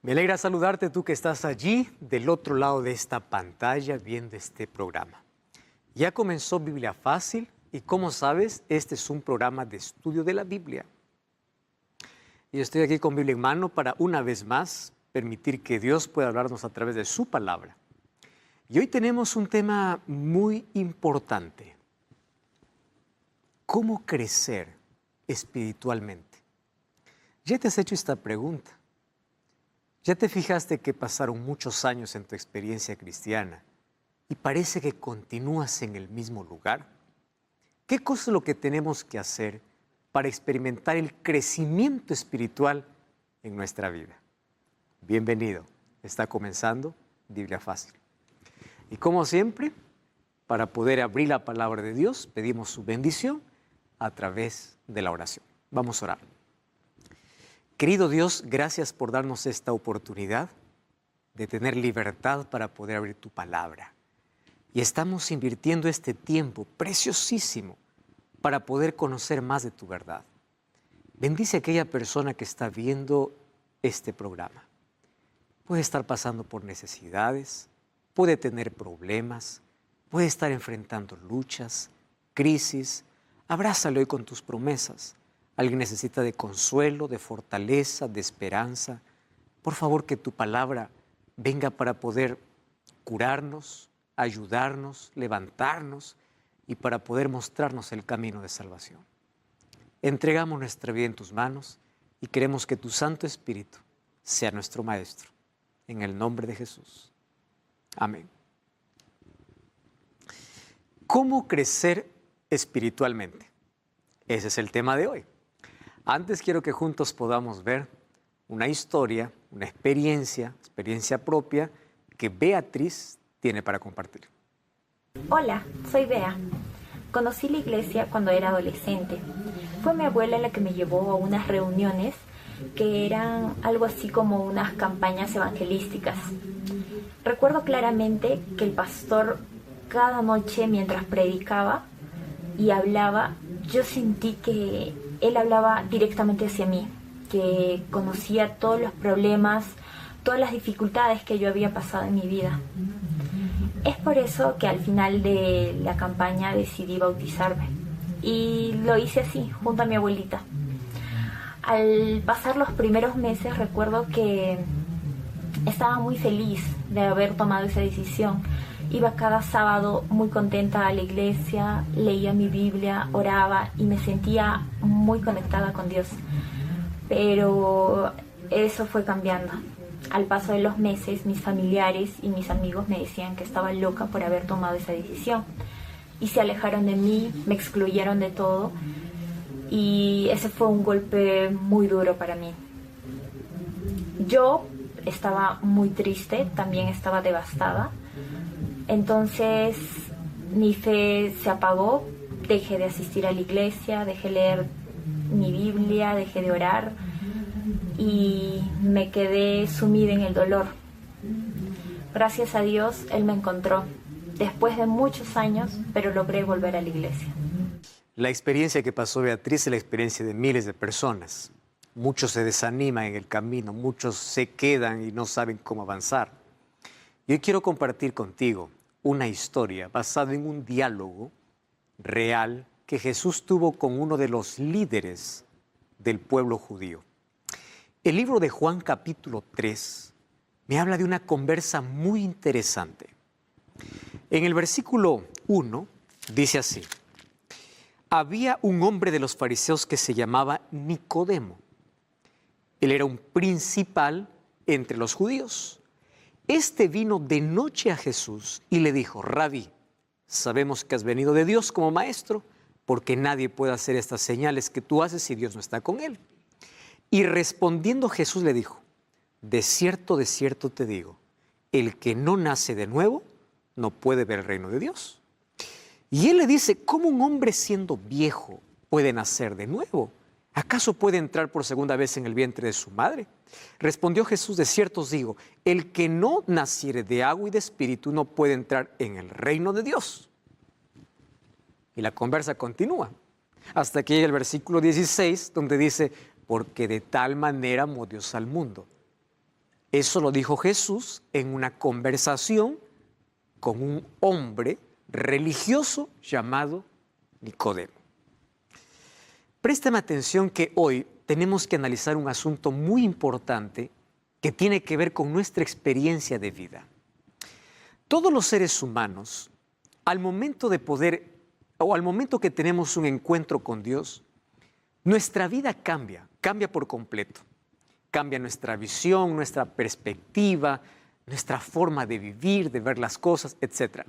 Me alegra saludarte tú que estás allí del otro lado de esta pantalla viendo este programa. Ya comenzó Biblia Fácil y como sabes, este es un programa de estudio de la Biblia. Y estoy aquí con Biblia en mano para una vez más permitir que Dios pueda hablarnos a través de su palabra. Y hoy tenemos un tema muy importante. ¿Cómo crecer espiritualmente? ¿Ya te has hecho esta pregunta? ¿Ya te fijaste que pasaron muchos años en tu experiencia cristiana y parece que continúas en el mismo lugar? ¿Qué cosa es lo que tenemos que hacer para experimentar el crecimiento espiritual en nuestra vida? Bienvenido, está comenzando Biblia Fácil. Y como siempre, para poder abrir la palabra de Dios, pedimos su bendición a través de la oración. Vamos a orar. Querido Dios, gracias por darnos esta oportunidad de tener libertad para poder abrir tu palabra. Y estamos invirtiendo este tiempo preciosísimo para poder conocer más de tu verdad. Bendice a aquella persona que está viendo este programa. Puede estar pasando por necesidades, puede tener problemas, puede estar enfrentando luchas, crisis. Abrázalo hoy con tus promesas. Alguien necesita de consuelo, de fortaleza, de esperanza. Por favor, que tu palabra venga para poder curarnos, ayudarnos, levantarnos y para poder mostrarnos el camino de salvación. Entregamos nuestra vida en tus manos y queremos que tu Santo Espíritu sea nuestro Maestro. En el nombre de Jesús. Amén. ¿Cómo crecer espiritualmente? Ese es el tema de hoy. Antes quiero que juntos podamos ver una historia, una experiencia propia que Beatriz tiene para compartir. Hola, soy Bea. Conocí la iglesia cuando era adolescente. Fue mi abuela la que me llevó a unas reuniones que eran algo así como unas campañas evangelísticas. Recuerdo claramente que el pastor cada noche mientras predicaba y hablaba, yo sentí que él hablaba directamente hacia mí, que conocía todos los problemas, todas las dificultades que yo había pasado en mi vida. Es por eso que al final de la campaña decidí bautizarme y lo hice así, junto a mi abuelita. Al pasar los primeros meses recuerdo que estaba muy feliz de haber tomado esa decisión. Iba cada sábado muy contenta a la iglesia, leía mi Biblia, oraba y me sentía muy conectada con Dios. Pero eso fue cambiando. Al paso de los meses, mis familiares y mis amigos me decían que estaba loca por haber tomado esa decisión. Y se alejaron de mí, me excluyeron de todo. Y ese fue un golpe muy duro para mí. Yo estaba muy triste, también estaba devastada. Entonces mi fe se apagó, dejé de asistir a la iglesia, dejé de leer mi Biblia, dejé de orar y me quedé sumida en el dolor. Gracias a Dios, Él me encontró después de muchos años, pero logré volver a la iglesia. La experiencia que pasó Beatriz es la experiencia de miles de personas. Muchos se desaniman en el camino, muchos se quedan y no saben cómo avanzar. Y hoy quiero compartir contigo una historia basada en un diálogo real que Jesús tuvo con uno de los líderes del pueblo judío. El libro de Juan capítulo 3 me habla de una conversa muy interesante. En el versículo 1 dice así: había un hombre de los fariseos que se llamaba Nicodemo. Él era un principal entre los judíos. Este vino de noche a Jesús y le dijo: Rabí, sabemos que has venido de Dios como maestro, porque nadie puede hacer estas señales que tú haces si Dios no está con él. Y respondiendo Jesús le dijo: de cierto te digo, el que no nace de nuevo no puede ver el reino de Dios. Y él le dice: ¿cómo un hombre siendo viejo puede nacer de nuevo? ¿Acaso puede entrar por segunda vez en el vientre de su madre? Respondió Jesús: de cierto os digo, el que no naciere de agua y de espíritu no puede entrar en el reino de Dios. Y la conversa continúa, hasta que llega el versículo 16, donde dice: porque de tal manera amó Dios al mundo. Eso lo dijo Jesús en una conversación con un hombre religioso llamado Nicodemo. Préstame atención que hoy tenemos que analizar un asunto muy importante que tiene que ver con nuestra experiencia de vida. Todos los seres humanos, al momento de poder, o al momento que tenemos un encuentro con Dios, nuestra vida cambia por completo. Cambia nuestra visión, nuestra perspectiva, nuestra forma de vivir, de ver las cosas, etc.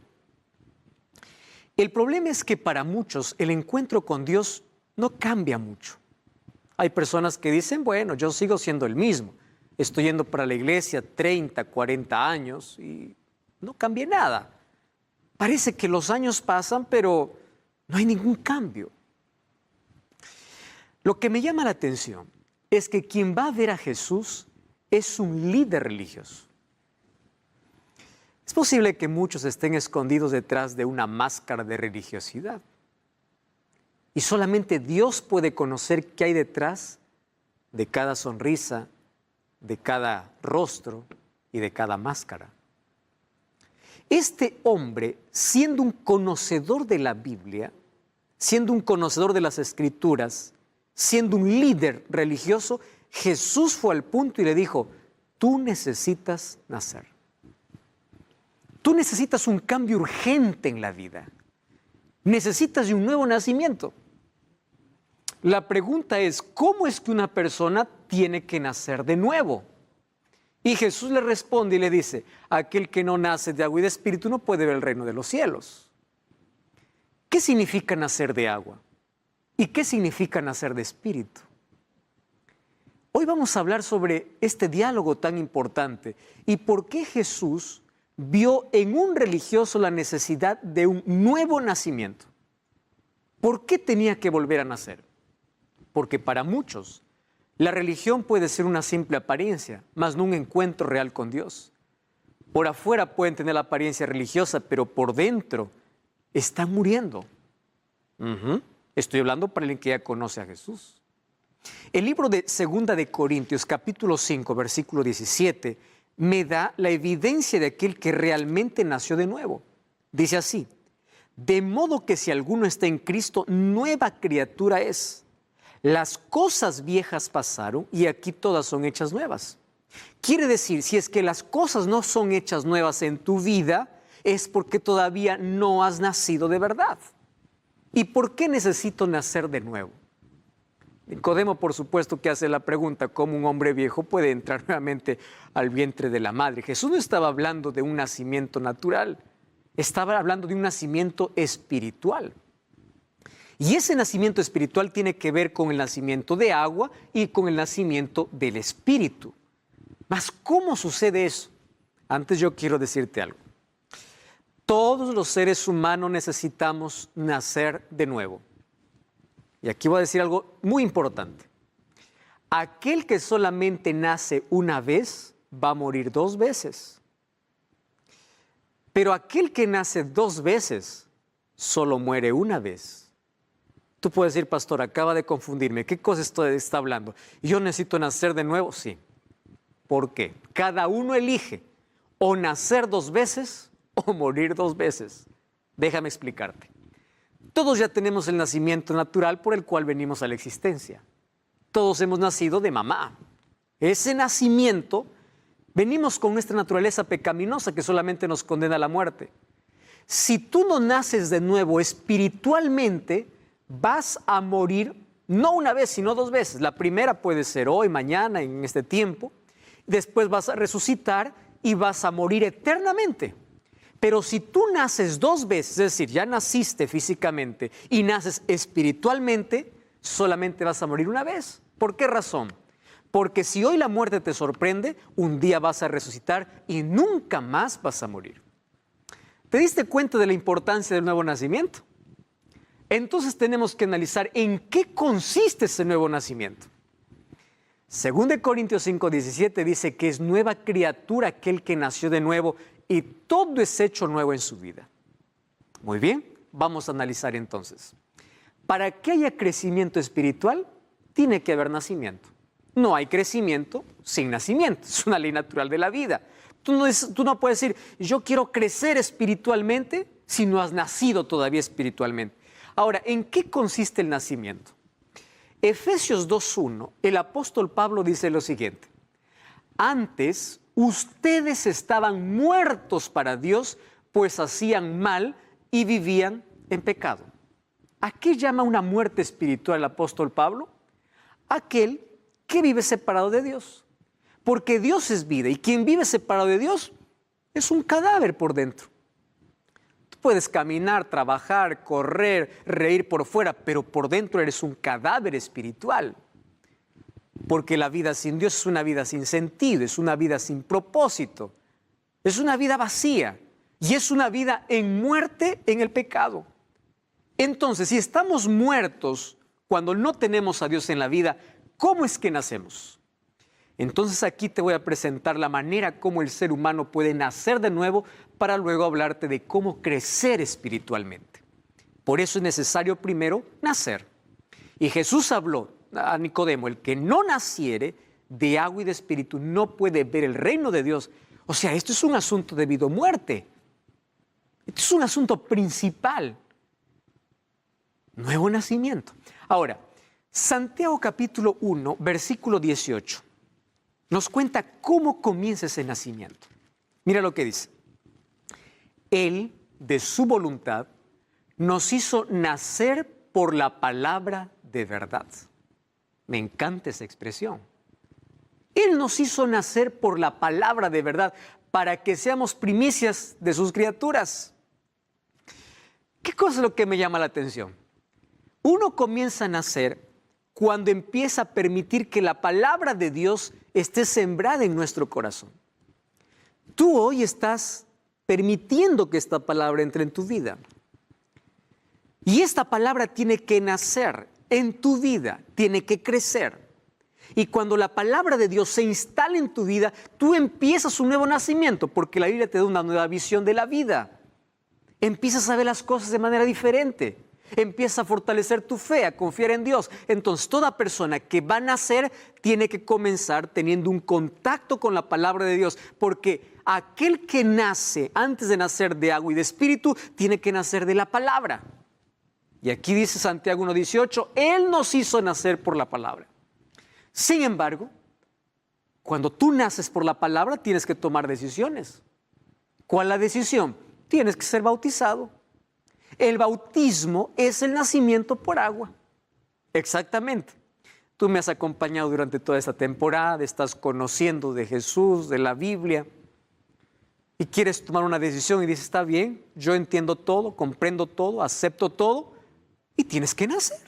El problema es que para muchos el encuentro con Dios no cambia mucho. Hay personas que dicen, bueno, yo sigo siendo el mismo. Estoy yendo para la iglesia 30, 40 años y no cambié nada. Parece que los años pasan, pero no hay ningún cambio. Lo que me llama la atención es que quien va a ver a Jesús es un líder religioso. Es posible que muchos estén escondidos detrás de una máscara de religiosidad. Y solamente Dios puede conocer qué hay detrás de cada sonrisa, de cada rostro y de cada máscara. Este hombre, siendo un conocedor de la Biblia, siendo un conocedor de las Escrituras, siendo un líder religioso, Jesús fue al punto y le dijo, tú necesitas nacer. Tú necesitas un cambio urgente en la vida. Necesitas de un nuevo nacimiento. La pregunta es, ¿cómo es que una persona tiene que nacer de nuevo? Y Jesús le responde y le dice, aquel que no nace de agua y de espíritu no puede ver el reino de los cielos. ¿Qué significa nacer de agua? ¿Y qué significa nacer de espíritu? Hoy vamos a hablar sobre este diálogo tan importante y por qué Jesús vio en un religioso la necesidad de un nuevo nacimiento. ¿Por qué tenía que volver a nacer? Porque para muchos la religión puede ser una simple apariencia, mas no un encuentro real con Dios. Por afuera pueden tener la apariencia religiosa, pero por dentro están muriendo. Estoy hablando para alguien que ya conoce a Jesús. El libro de 2 de Corintios, capítulo 5, versículo 17, me da la evidencia de aquel que realmente nació de nuevo. Dice así, de modo que si alguno está en Cristo, nueva criatura es. Las cosas viejas pasaron y aquí todas son hechas nuevas. Quiere decir, si es que las cosas no son hechas nuevas en tu vida, es porque todavía no has nacido de verdad. ¿Y por qué necesito nacer de nuevo? Nicodemo, por supuesto, que hace la pregunta, ¿cómo un hombre viejo puede entrar nuevamente al vientre de la madre? Jesús no estaba hablando de un nacimiento natural, estaba hablando de un nacimiento espiritual. Y ese nacimiento espiritual tiene que ver con el nacimiento de agua y con el nacimiento del espíritu. Mas, ¿cómo sucede eso? Antes yo quiero decirte algo. Todos los seres humanos necesitamos nacer de nuevo. Y aquí voy a decir algo muy importante. Aquel que solamente nace una vez va a morir 2 veces. Pero aquel que nace 2 veces solo muere una vez. Tú puedes decir, pastor, acaba de confundirme. ¿Qué cosa está hablando? ¿Yo necesito nacer de nuevo? Sí. ¿Por qué? Cada uno elige o nacer 2 veces o morir 2 veces. Déjame explicarte. Todos ya tenemos el nacimiento natural por el cual venimos a la existencia. Todos hemos nacido de mamá. Ese nacimiento, venimos con nuestra naturaleza pecaminosa que solamente nos condena a la muerte. Si tú no naces de nuevo espiritualmente, vas a morir no una vez, sino 2 veces. La primera puede ser hoy, mañana, en este tiempo. Después vas a resucitar y vas a morir eternamente. Pero si tú naces 2 veces, es decir, ya naciste físicamente y naces espiritualmente, solamente vas a morir una vez. ¿Por qué razón? Porque si hoy la muerte te sorprende, un día vas a resucitar y nunca más vas a morir. ¿Te diste cuenta de la importancia del nuevo nacimiento? Entonces tenemos que analizar en qué consiste ese nuevo nacimiento. 2 Corintios 5:17 dice que es nueva criatura aquel que nació de nuevo y todo es hecho nuevo en su vida. Muy bien, vamos a analizar entonces. Para que haya crecimiento espiritual, tiene que haber nacimiento. No hay crecimiento sin nacimiento. Es una ley natural de la vida. Tú no puedes decir, yo quiero crecer espiritualmente si no has nacido todavía espiritualmente. Ahora, ¿en qué consiste el nacimiento? Efesios 2:1, el apóstol Pablo dice lo siguiente: antes ustedes estaban muertos para Dios, pues hacían mal y vivían en pecado. ¿A qué llama una muerte espiritual el apóstol Pablo? Aquel que vive separado de Dios. Porque Dios es vida y quien vive separado de Dios es un cadáver por dentro. Tú puedes caminar, trabajar, correr, reír por fuera, pero por dentro eres un cadáver espiritual. Porque la vida sin Dios es una vida sin sentido, es una vida sin propósito, es una vida vacía y es una vida en muerte en el pecado. Entonces, si estamos muertos cuando no tenemos a Dios en la vida, ¿cómo es que nacemos? Entonces aquí te voy a presentar la manera como el ser humano puede nacer de nuevo para luego hablarte de cómo crecer espiritualmente. Por eso es necesario primero nacer. Y Jesús habló a Nicodemo: el que no naciere de agua y de espíritu no puede ver el reino de Dios. O sea, esto es un asunto de vida o muerte. Esto es un asunto principal. Nuevo nacimiento. Ahora, Santiago capítulo 1, versículo 18, nos cuenta cómo comienza ese nacimiento. Mira lo que dice: Él, de su voluntad, nos hizo nacer por la palabra de verdad. Me encanta esa expresión. Él nos hizo nacer por la palabra de verdad para que seamos primicias de sus criaturas. ¿Qué cosa es lo que me llama la atención? Uno comienza a nacer cuando empieza a permitir que la palabra de Dios esté sembrada en nuestro corazón. Tú hoy estás permitiendo que esta palabra entre en tu vida. Y esta palabra tiene que nacer en tu vida, tiene que crecer. Y cuando la palabra de Dios se instala en tu vida, tú empiezas un nuevo nacimiento, porque la Biblia te da una nueva visión de la vida. Empiezas a ver las cosas de manera diferente. Empieza a fortalecer tu fe, a confiar en Dios. Entonces, toda persona que va a nacer tiene que comenzar teniendo un contacto con la palabra de Dios, porque aquel que nace antes de nacer de agua y de espíritu tiene que nacer de la palabra. Y aquí dice Santiago 1:18, Él nos hizo nacer por la palabra. Sin embargo, cuando tú naces por la palabra, tienes que tomar decisiones. ¿Cuál es la decisión? Tienes que ser bautizado. El bautismo es el nacimiento por agua. Exactamente. Tú me has acompañado durante toda esta temporada, estás conociendo de Jesús, de la Biblia, y quieres tomar una decisión y dices, está bien, yo entiendo todo, comprendo todo, acepto todo, y tienes que nacer.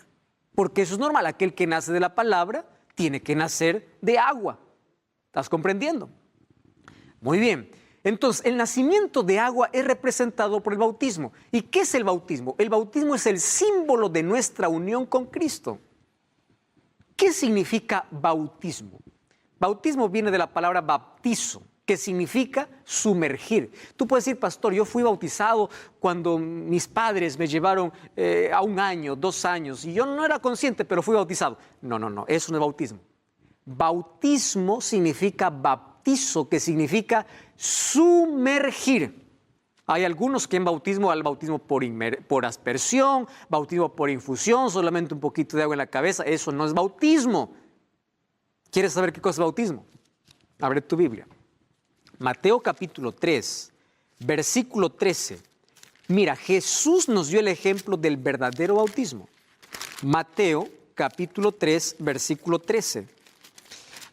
Porque eso es normal, aquel que nace de la palabra tiene que nacer de agua. ¿Estás comprendiendo? Muy bien. Entonces, el nacimiento de agua es representado por el bautismo. ¿Y qué es el bautismo? El bautismo es el símbolo de nuestra unión con Cristo. ¿Qué significa bautismo? Bautismo viene de la palabra baptizo, que significa sumergir. Tú puedes decir, pastor, yo fui bautizado cuando mis padres me llevaron a 1 año, 2 años, y yo no era consciente, pero fui bautizado. No, eso no es bautismo. Bautismo significa baptizo, que significa sumergir. Hay algunos que en bautismo, al bautismo por aspersión, bautismo por infusión, solamente un poquito de agua en la cabeza. Eso no es bautismo. ¿Quieres saber qué cosa es bautismo? Abre tu Biblia. Mateo capítulo 3, versículo 13. Mira, Jesús nos dio el ejemplo del verdadero bautismo. Mateo capítulo 3, versículo 13.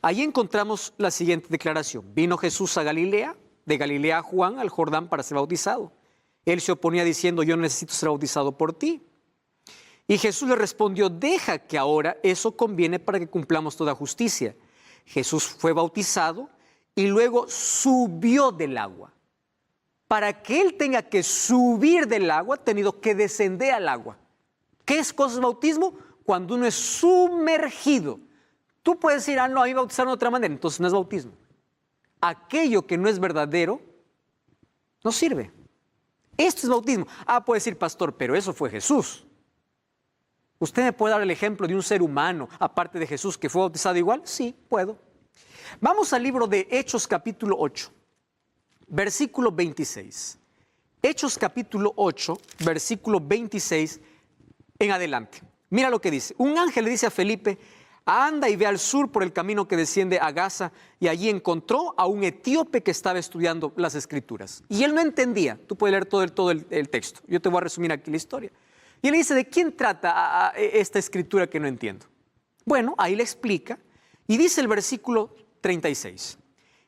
Ahí encontramos la siguiente declaración. Vino Jesús a Galilea, de Galilea a Juan, al Jordán, para ser bautizado. Él se oponía diciendo, yo necesito ser bautizado por ti. Y Jesús le respondió, deja que ahora eso conviene para que cumplamos toda justicia. Jesús fue bautizado y luego subió del agua. Para que él tenga que subir del agua, ha tenido que descender al agua. ¿Qué es cosa de bautismo? Cuando uno es sumergido. Tú puedes decir, no, a mí me bautizaron de otra manera, entonces no es bautismo. Aquello que no es verdadero no sirve. Esto es bautismo. Puede decir, pastor, pero eso fue Jesús. ¿Usted me puede dar el ejemplo de un ser humano, aparte de Jesús, que fue bautizado igual? Sí, puedo. Vamos al libro de Hechos capítulo 8, versículo 26. Hechos capítulo 8, versículo 26 en adelante. Mira lo que dice. Un ángel le dice a Felipe: anda y ve al sur por el camino que desciende a Gaza, y allí encontró a un etíope que estaba estudiando las Escrituras. Y él no entendía. Tú puedes leer todo el texto. Yo te voy a resumir aquí la historia. Y él dice: ¿de quién trata esta escritura que no entiendo? Bueno, ahí le explica. Y dice el versículo 36.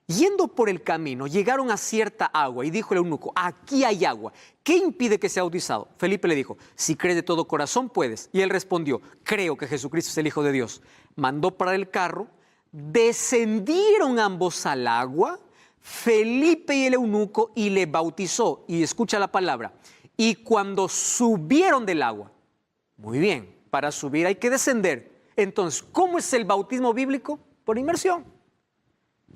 Yendo por el camino, llegaron a cierta agua, y dijo el eunuco: aquí hay agua. ¿Qué impide que sea bautizado? Felipe le dijo: si crees de todo corazón, puedes. Y él respondió: creo que Jesucristo es el Hijo de Dios. Mandó parar el carro, descendieron ambos al agua, Felipe y el eunuco, y le bautizó. Y escucha la palabra: y cuando subieron del agua. Muy bien, para subir hay que descender. Entonces, ¿cómo es el bautismo bíblico? Por inmersión.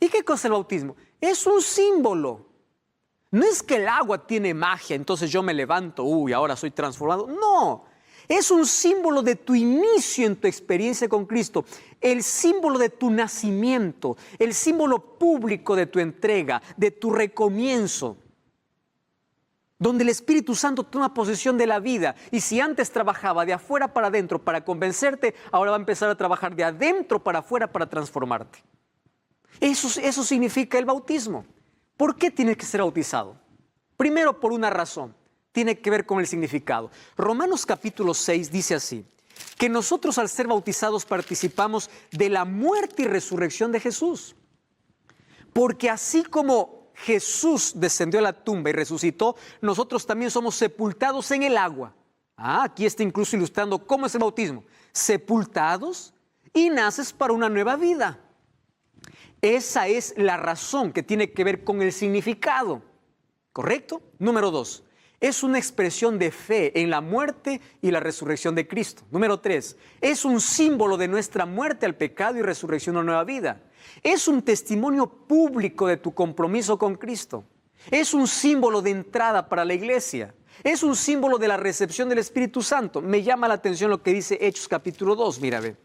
¿Y qué cosa es el bautismo? Es un símbolo. No es que el agua tiene magia, entonces yo me levanto, ahora soy transformado. No, es un símbolo de tu inicio en tu experiencia con Cristo, el símbolo de tu nacimiento, el símbolo público de tu entrega, de tu recomienzo, donde el Espíritu Santo toma posesión de la vida. Y si antes trabajaba de afuera para adentro para convencerte, ahora va a empezar a trabajar de adentro para afuera para transformarte. Eso significa el bautismo. ¿Por qué tienes que ser bautizado? Primero, por una razón. Tiene que ver con el significado. Romanos capítulo 6 dice así: que nosotros al ser bautizados participamos de la muerte y resurrección de Jesús. Porque así como Jesús descendió a la tumba y resucitó, nosotros también somos sepultados en el agua. Aquí está incluso ilustrando cómo es el bautismo. Sepultados y naces para una nueva vida. Esa es la razón que tiene que ver con el significado, ¿correcto? Número 2, es una expresión de fe en la muerte y la resurrección de Cristo. Número 3, es un símbolo de nuestra muerte al pecado y resurrección a una nueva vida. Es un testimonio público de tu compromiso con Cristo. Es un símbolo de entrada para la iglesia. Es un símbolo de la recepción del Espíritu Santo. Me llama la atención lo que dice Hechos capítulo 2, mira, ve.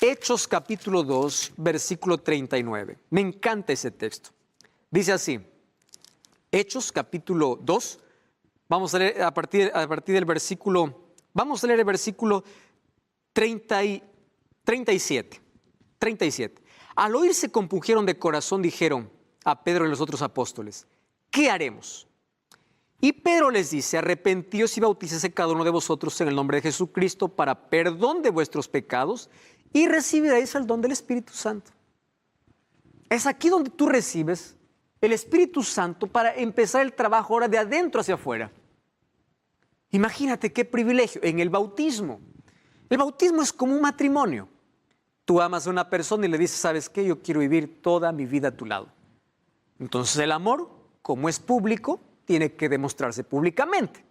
Hechos capítulo 2, versículo 39. Me encanta ese texto. Dice así, Hechos capítulo 2, vamos a leer a partir del versículo, vamos a leer el versículo 37. Al oír se compungieron de corazón, dijeron a Pedro y los otros apóstoles: ¿qué haremos? Y Pedro les dice: arrepentíos y bautícese cada uno de vosotros en el nombre de Jesucristo para perdón de vuestros pecados, y recibiréis el don del Espíritu Santo. Es aquí donde tú recibes el Espíritu Santo para empezar el trabajo ahora de adentro hacia afuera. Imagínate qué privilegio en el bautismo. El bautismo es como un matrimonio. Tú amas a una persona y le dices: ¿sabes qué? Yo quiero vivir toda mi vida a tu lado. Entonces el amor, como es público, tiene que demostrarse públicamente.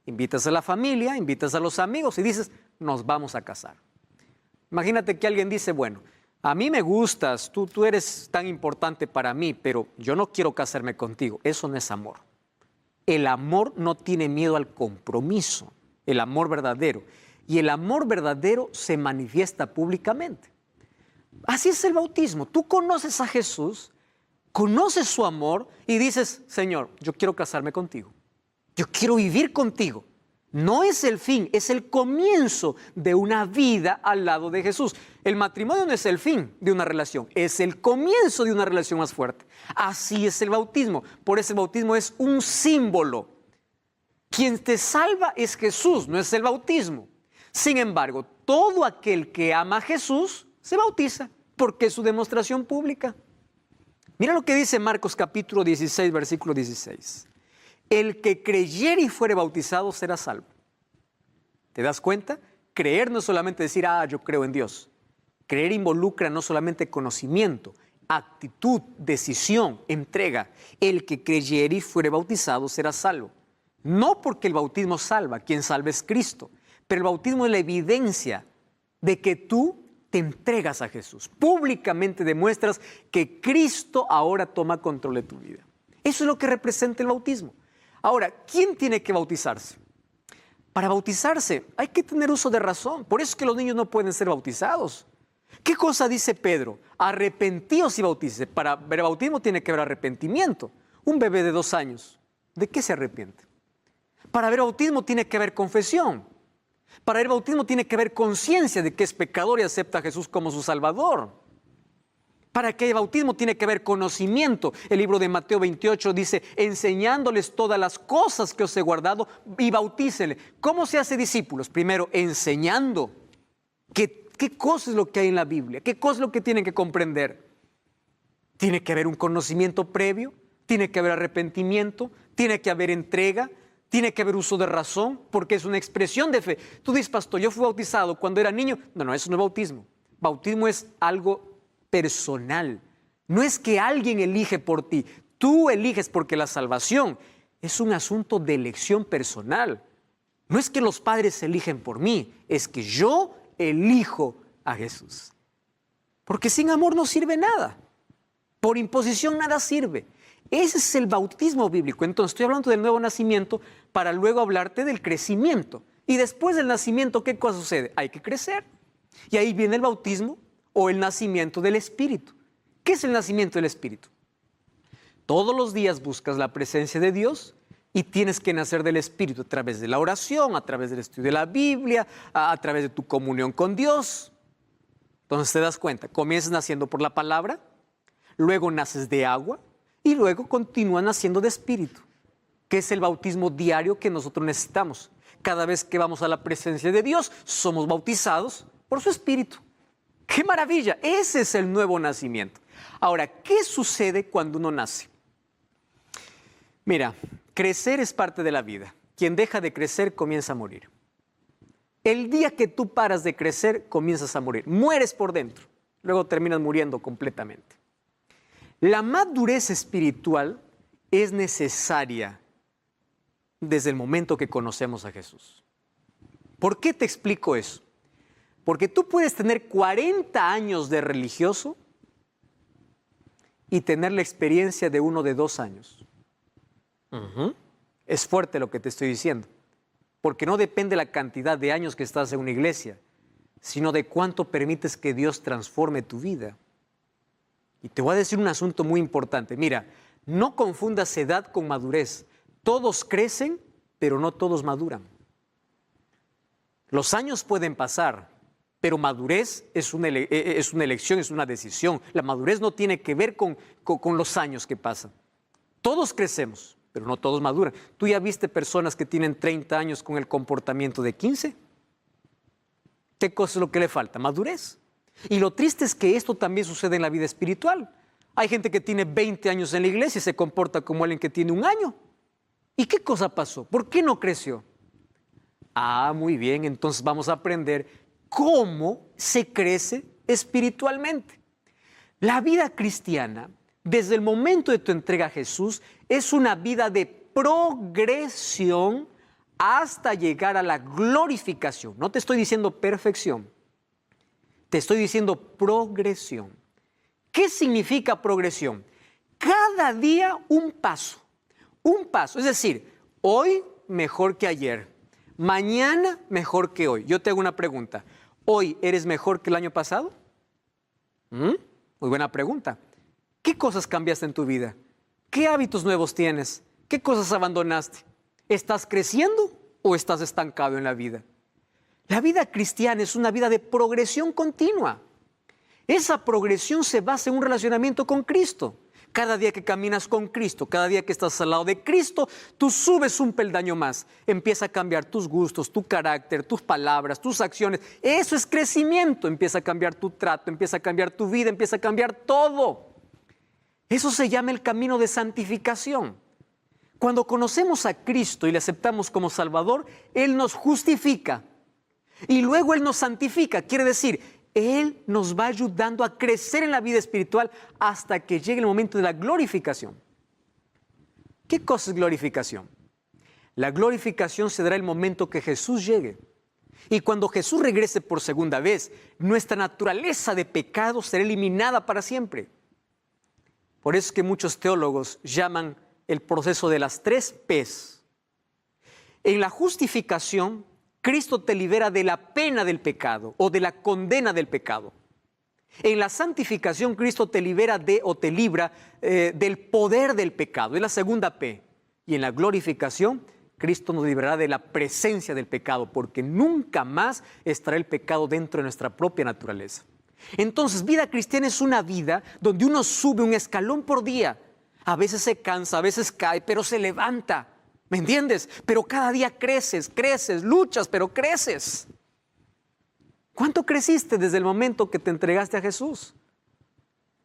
Invitas a la familia, invitas a los amigos y dices: nos vamos a casar. Imagínate que alguien dice: bueno, a mí me gustas, tú eres tan importante para mí, pero yo no quiero casarme contigo. Eso no es amor. El amor no tiene miedo al compromiso, el amor verdadero. Y el amor verdadero se manifiesta públicamente. Así es el bautismo. Tú conoces a Jesús, conoces su amor y dices: Señor, yo quiero casarme contigo. Yo quiero vivir contigo. No es el fin, es el comienzo de una vida al lado de Jesús. El matrimonio no es el fin de una relación, es el comienzo de una relación más fuerte. Así es el bautismo. Por eso el bautismo es un símbolo. Quien te salva es Jesús, no es el bautismo. Sin embargo, todo aquel que ama a Jesús se bautiza porque es su demostración pública. Mira lo que dice Marcos capítulo 16, versículo 16. El que creyere y fuere bautizado será salvo. ¿Te das cuenta? Creer no es solamente decir: yo creo en Dios. Creer involucra no solamente conocimiento, actitud, decisión, entrega. El que creyere y fuere bautizado será salvo. No porque el bautismo salva, quien salva es Cristo, pero el bautismo es la evidencia de que tú te entregas a Jesús. Públicamente demuestras que Cristo ahora toma control de tu vida. Eso es lo que representa el bautismo. Ahora, ¿quién tiene que bautizarse? Para bautizarse hay que tener uso de razón. Por eso es que los niños no pueden ser bautizados. ¿Qué cosa dice Pedro? Arrepentíos y bautícese. Para ver bautismo tiene que haber arrepentimiento. Un bebé de 2 años, ¿de qué se arrepiente? Para ver bautismo tiene que haber confesión. Para ver bautismo tiene que haber conciencia de que es pecador y acepta a Jesús como su Salvador. Para que haya bautismo tiene que haber conocimiento. El libro de Mateo 28 dice, enseñándoles todas las cosas que os he guardado y bautícenle. ¿Cómo se hace discípulos? Primero, enseñando. ¿Qué cosa es lo que hay en la Biblia? ¿Qué cosa es lo que tienen que comprender? Tiene que haber un conocimiento previo, tiene que haber arrepentimiento, tiene que haber entrega, tiene que haber uso de razón, porque es una expresión de fe. Tú dices, pastor, yo fui bautizado cuando era niño. No, eso no es bautismo. Bautismo es algo personal. No es que alguien elige por ti. Tú eliges, porque la salvación es un asunto de elección personal. No es que los padres eligen por mí, es que yo elijo a Jesús. Porque sin amor no sirve nada. Por imposición nada sirve. Ese es el bautismo bíblico. Entonces estoy hablando del nuevo nacimiento para luego hablarte del crecimiento. Y después del nacimiento, ¿qué cosa sucede? Hay que crecer. Y ahí viene el bautismo o el nacimiento del Espíritu. ¿Qué es el nacimiento del Espíritu? Todos los días buscas la presencia de Dios y tienes que nacer del Espíritu a través de la oración, a través del estudio de la Biblia, a través de tu comunión con Dios. Entonces te das cuenta, comienzas naciendo por la palabra, luego naces de agua y luego continúas naciendo de Espíritu, que es el bautismo diario que nosotros necesitamos. Cada vez que vamos a la presencia de Dios, somos bautizados por su Espíritu. ¡Qué maravilla! Ese es el nuevo nacimiento. Ahora, ¿qué sucede cuando uno nace? Mira, crecer es parte de la vida. Quien deja de crecer comienza a morir. El día que tú paras de crecer, comienzas a morir. Mueres por dentro. Luego terminas muriendo completamente. La madurez espiritual es necesaria desde el momento que conocemos a Jesús. ¿Por qué te explico eso? Porque tú puedes tener 40 años de religioso y tener la experiencia de uno de 2 años. Es fuerte lo que te estoy diciendo, porque no depende la cantidad de años que estás en una iglesia, sino de cuánto permites que Dios transforme tu vida. Y te voy a decir un asunto muy importante. Mira, no confundas edad con madurez. Todos crecen, pero no todos maduran. Los años pueden pasar, pero madurez es una elección, es una decisión. La madurez no tiene que ver con los años que pasan. Todos crecemos, pero no todos maduran. ¿Tú ya viste personas que tienen 30 años con el comportamiento de 15? ¿Qué cosa es lo que le falta? Madurez. Y lo triste es que esto también sucede en la vida espiritual. Hay gente que tiene 20 años en la iglesia y se comporta como alguien que tiene 1 año. ¿Y qué cosa pasó? ¿Por qué no creció? Ah, muy bien, entonces vamos a aprender cómo se crece espiritualmente. La vida cristiana, desde el momento de tu entrega a Jesús, es una vida de progresión hasta llegar a la glorificación. No te estoy diciendo perfección, te estoy diciendo progresión. ¿Qué significa progresión? Cada día un paso, es decir, hoy mejor que ayer, mañana mejor que hoy. Yo te hago una pregunta, ¿hoy eres mejor que el año pasado? Muy buena pregunta. ¿Qué cosas cambiaste en tu vida? ¿Qué hábitos nuevos tienes? ¿Qué cosas abandonaste? ¿Estás creciendo o estás estancado en la vida? La vida cristiana es una vida de progresión continua. Esa progresión se basa en un relacionamiento con Cristo. Cada día que caminas con Cristo, cada día que estás al lado de Cristo, tú subes un peldaño más. Empieza a cambiar tus gustos, tu carácter, tus palabras, tus acciones. Eso es crecimiento. Empieza a cambiar tu trato, empieza a cambiar tu vida, empieza a cambiar todo. Eso se llama el camino de santificación. Cuando conocemos a Cristo y le aceptamos como Salvador, Él nos justifica y luego Él nos santifica. Quiere decir, Él nos va ayudando a crecer en la vida espiritual hasta que llegue el momento de la glorificación. ¿Qué cosa es glorificación? La glorificación se dará el momento que Jesús llegue. Y cuando Jesús regrese por segunda vez, nuestra naturaleza de pecado será eliminada para siempre. Por eso es que muchos teólogos llaman el proceso de las 3 P's. En la justificación Cristo te libera de la pena del pecado o de la condena del pecado. En la santificación, Cristo te libera o te libra del poder del pecado. Es la segunda P. Y en la glorificación, Cristo nos librará de la presencia del pecado, porque nunca más estará el pecado dentro de nuestra propia naturaleza. Entonces, vida cristiana es una vida donde uno sube un escalón por día. A veces se cansa, a veces cae, pero se levanta. ¿Me entiendes? Pero cada día creces, luchas, pero creces. ¿Cuánto creciste desde el momento que te entregaste a Jesús?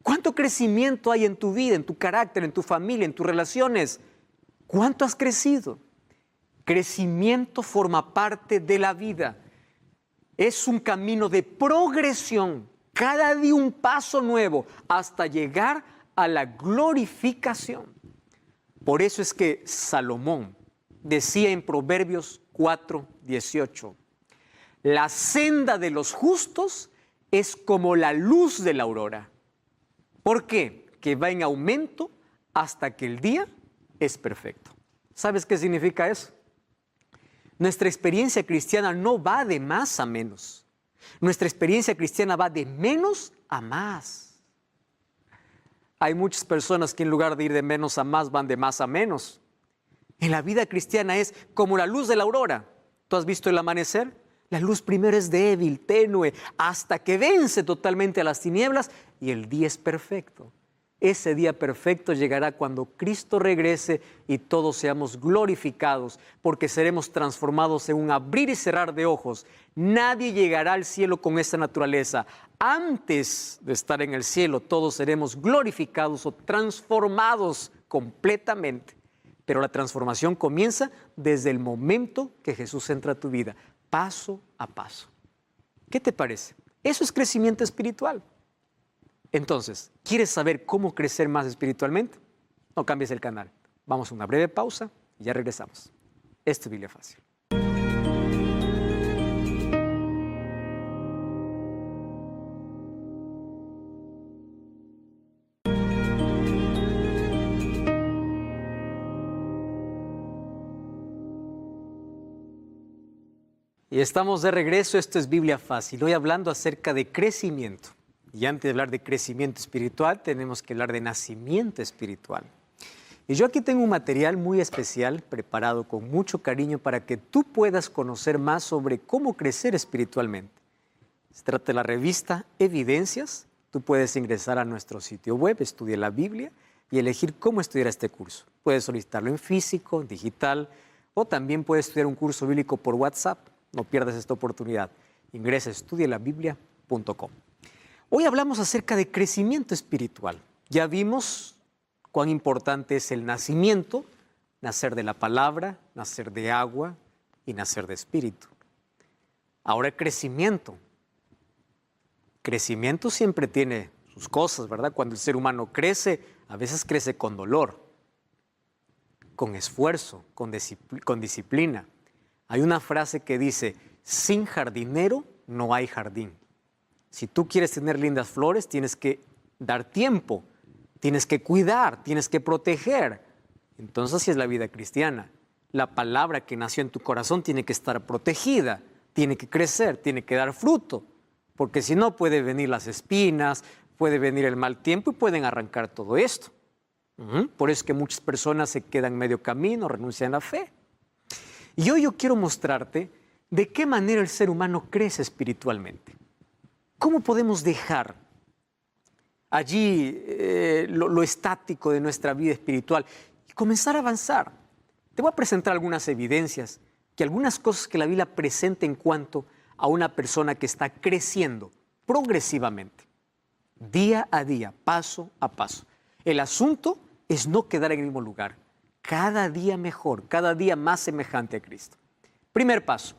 ¿Cuánto crecimiento hay en tu vida, en tu carácter, en tu familia, en tus relaciones? ¿Cuánto has crecido? Crecimiento forma parte de la vida. Es un camino de progresión, cada día un paso nuevo, hasta llegar a la glorificación. Por eso es que Salomón decía en Proverbios 4:18, la senda de los justos es como la luz de la aurora. ¿Por qué? Que va en aumento hasta que el día es perfecto. ¿Sabes qué significa eso? Nuestra experiencia cristiana no va de más a menos. Nuestra experiencia cristiana va de menos a más. Hay muchas personas que en lugar de ir de menos a más, van de más a menos. En la vida cristiana es como la luz de la aurora. ¿Tú has visto el amanecer? La luz primero es débil, tenue, hasta que vence totalmente a las tinieblas y el día es perfecto. Ese día perfecto llegará cuando Cristo regrese y todos seamos glorificados, porque seremos transformados en un abrir y cerrar de ojos. Nadie llegará al cielo con esta naturaleza. Antes de estar en el cielo, todos seremos glorificados o transformados completamente. Pero la transformación comienza desde el momento que Jesús entra a tu vida, paso a paso. ¿Qué te parece? Eso es crecimiento espiritual. Entonces, ¿quieres saber cómo crecer más espiritualmente? No cambies el canal. Vamos a una breve pausa y ya regresamos. Esto es Biblia Fácil. Y estamos de regreso, esto es Biblia Fácil, hoy hablando acerca de crecimiento. Y antes de hablar de crecimiento espiritual, tenemos que hablar de nacimiento espiritual. Y yo aquí tengo un material muy especial, preparado con mucho cariño para que tú puedas conocer más sobre cómo crecer espiritualmente. Se trata de la revista Evidencias. Tú puedes ingresar a nuestro sitio web, Estudia la Biblia, y elegir cómo estudiar este curso. Puedes solicitarlo en físico, en digital, o también puedes estudiar un curso bíblico por WhatsApp. No pierdas esta oportunidad. Ingresa a estudialabiblia.com. Hoy hablamos acerca de crecimiento espiritual. Ya vimos cuán importante es el nacimiento, nacer de la palabra, nacer de agua y nacer de espíritu. Ahora el crecimiento. Crecimiento siempre tiene sus cosas, ¿verdad? Cuando el ser humano crece, a veces crece con dolor, con esfuerzo, con disciplina. Hay una frase que dice, sin jardinero no hay jardín. Si tú quieres tener lindas flores, tienes que dar tiempo, tienes que cuidar, tienes que proteger. Entonces así es la vida cristiana. La palabra que nació en tu corazón tiene que estar protegida, tiene que crecer, tiene que dar fruto. Porque si no, puede venir las espinas, puede venir el mal tiempo y pueden arrancar todo esto. Por eso es que muchas personas se quedan medio camino, renuncian a la fe. Y hoy yo quiero mostrarte de qué manera el ser humano crece espiritualmente. ¿Cómo podemos dejar allí lo estático de nuestra vida espiritual y comenzar a avanzar? Te voy a presentar algunas evidencias, que algunas cosas que la Biblia presenta en cuanto a una persona que está creciendo progresivamente, día a día, paso a paso. El asunto es no quedar en el mismo lugar, cada día mejor, cada día más semejante a Cristo. Primer paso,